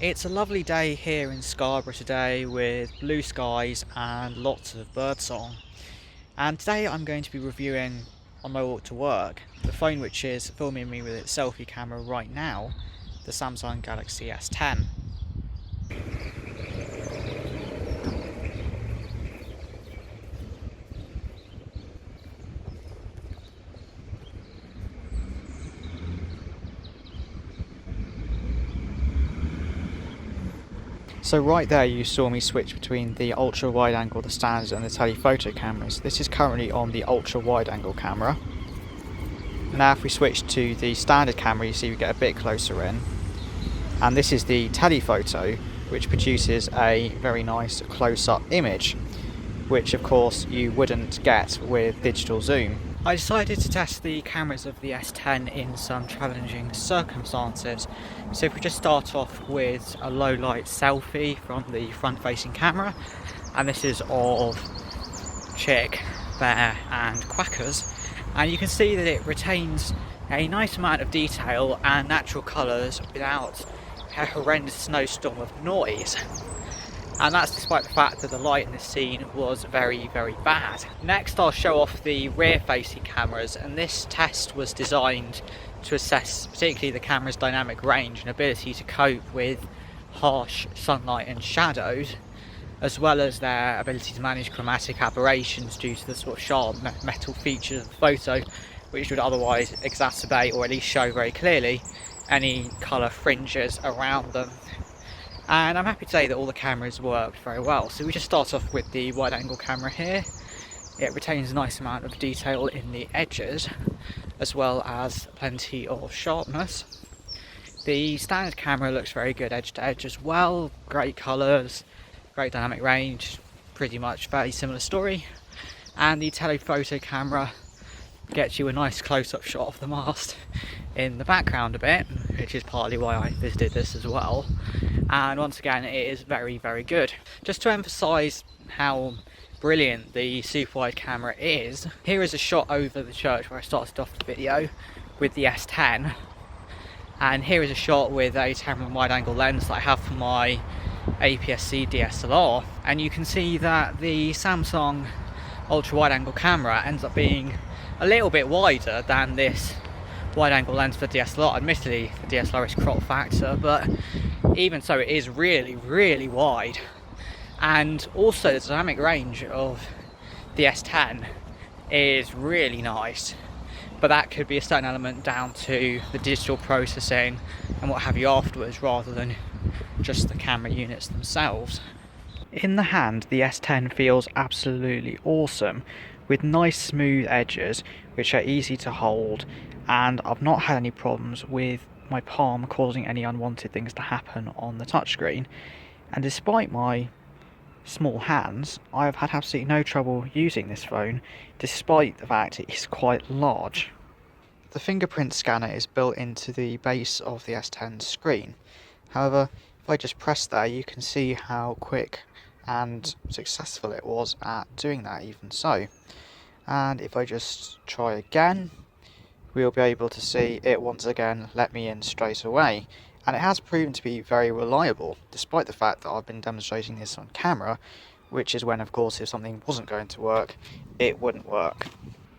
It's a lovely day here in Scarborough today with blue skies and lots of birdsong. And today I'm going to be reviewing on my walk to work the phone which is filming me with its selfie camera right now, the Samsung Galaxy S10. So right there you saw me switch between the ultra wide angle, the standard, and the telephoto cameras. This is currently on the ultra wide angle camera. Now if we switch to the standard camera, you see we get a bit closer in. And this is the telephoto, which produces a very nice close-up image, which of course you wouldn't get with digital zoom. I decided to test the cameras of the S10 in some challenging circumstances. So if we just start off with a low light selfie from the front facing camera, and this is of Chick, Bear and Quackers, and you can see that it retains a nice amount of detail and natural colours without a horrendous snowstorm of noise. And that's despite the fact that the light in this scene was very, very bad. Next I'll show off the rear facing cameras, and this test was designed to assess particularly the camera's dynamic range and ability to cope with harsh sunlight and shadows, as well as their ability to manage chromatic aberrations due to the sort of sharp metal features of the photo, which would otherwise exacerbate or at least show very clearly any colour fringes around them. And I'm happy to say that all the cameras worked very well. So we just start off with the wide angle camera here. It retains a nice amount of detail in the edges, as well as plenty of sharpness. The standard camera looks very good edge to edge as well. Great colours, great dynamic range, pretty much very similar story. And the telephoto camera gets you a nice close-up shot of the mast in the background a bit, which is partly why I visited this as well. And once again, it is very, very good. Just to emphasise how brilliant the super wide camera is, here is a shot over the church where I started off the video with the S10, and here is a shot with a 10mm wide angle lens that I have for my APS-C DSLR, and you can see that the Samsung ultra wide angle camera ends up being a little bit wider than this wide angle lens for DSLR. Admittedly the DSLR is crop factor, but even so it is really, really wide. And also the dynamic range of the S10 is really nice, but that could be a certain element down to the digital processing and what have you afterwards, rather than just the camera units themselves. In the hand, the S10 feels absolutely awesome, with nice smooth edges which are easy to hold, and I've not had any problems with my palm causing any unwanted things to happen on the touchscreen. And despite my small hands, I have had absolutely no trouble using this phone, despite the fact it is quite large. The fingerprint scanner is built into the base of the S10 screen. However, if I just press there, you can see how quick and successful it was at doing that, even so. And if I just try again, we'll be able to see it once again let me in straight away. And it has proven to be very reliable, despite the fact that I've been demonstrating this on camera, which is when, of course, if something wasn't going to work, it wouldn't work.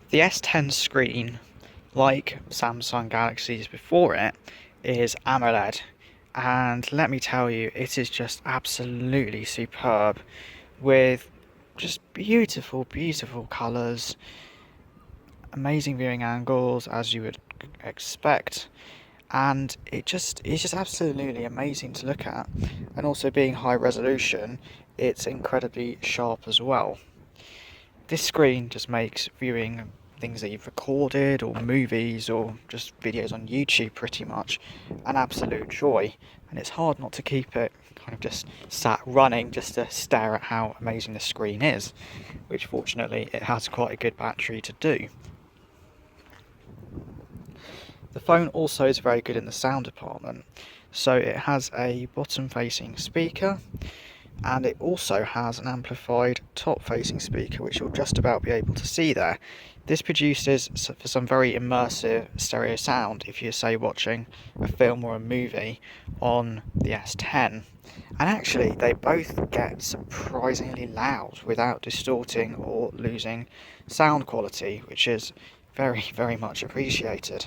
The S10 screen, like Samsung Galaxies before it, is AMOLED, and let me tell you, it is just absolutely superb, with just beautiful, beautiful colours, amazing viewing angles as you would expect, and it's just absolutely amazing to look at. And also, being high resolution, it's incredibly sharp as well. This screen just makes viewing things that you've recorded, or movies, or just videos on YouTube pretty much an absolute joy, and it's hard not to keep it kind of just sat running just to stare at how amazing the screen is, which fortunately it has quite a good battery to do. The phone also is very good in the sound department, so it has a bottom facing speaker, and it also has an amplified top facing speaker, which you'll just about be able to see there, This produces for some very immersive stereo sound if you're, say, watching a film or a movie on the S10. And actually, they both get surprisingly loud without distorting or losing sound quality, which is very, very much appreciated.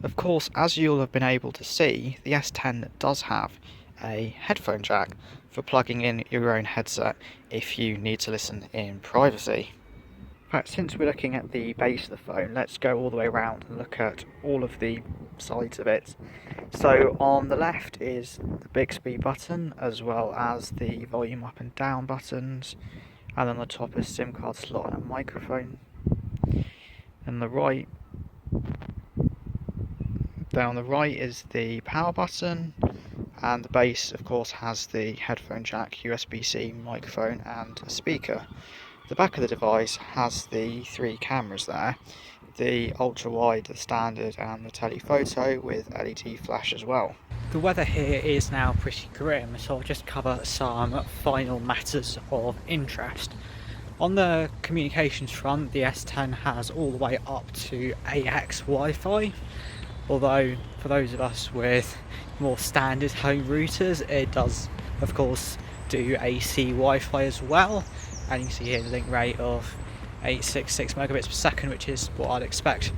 Of course, as you'll have been able to see, the S10 does have a headphone jack for plugging in your own headset if you need to listen in privacy. In fact, since we're looking at the base of the phone, let's go all the way around and look at all of the sides of it. So on the left is the Bixby button, as well as the volume up and down buttons, and on the top is SIM card slot and a microphone. And down the right is the power button, and the base of course has the headphone jack, USB-C microphone and a speaker. The back of the device has the three cameras there, the ultra wide, the standard and the telephoto with LED flash as well. The weather here is now pretty grim, so I'll just cover some final matters of interest. On the communications front, the S10 has all the way up to AX Wi-Fi, although for those of us with more standard home routers, it does of course do AC Wi-Fi as well. And you can see here the link rate of 866 megabits per second, which is what I'd expect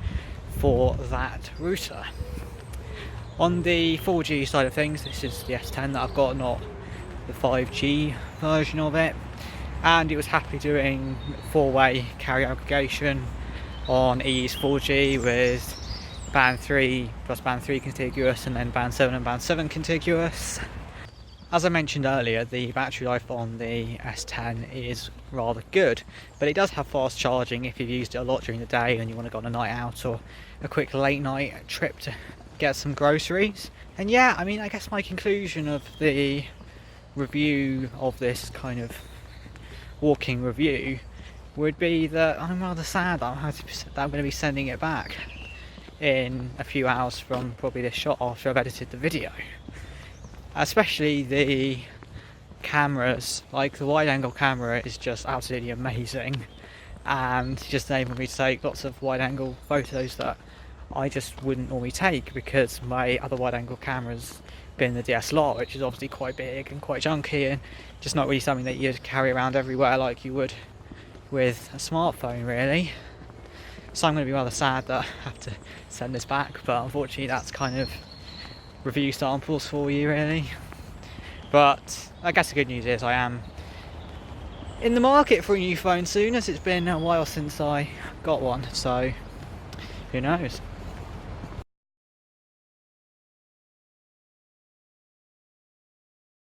for that router. On the 4G side of things, this is the S10 that I've got, not the 5G version of it, and it was happily doing 4-way carrier aggregation on EU's 4G with band 3 plus band 3 contiguous, and then band 7 and band 7 contiguous. As I mentioned earlier, the battery life on the S10 is rather good, but it does have fast charging if you've used it a lot during the day and you want to go on a night out or a quick late night trip to get some groceries. And yeah, I mean, I guess my conclusion of the review of this kind of walking review would be that I'm rather sad that I'm going to be sending it back in a few hours from probably this shot after I've edited the video. Especially the cameras, like the wide angle camera is just absolutely amazing and just enabled me to take lots of wide angle photos that I just wouldn't normally take, because my other wide angle camera's been the DSLR, which is obviously quite big and quite junky and just not really something that you'd carry around everywhere like you would with a smartphone really. So I'm going to be rather sad that I have to send this back, but unfortunately that's kind of review samples for you really. But I guess the good news is I am in the market for a new phone soon, as it's been a while since I got one, so who knows.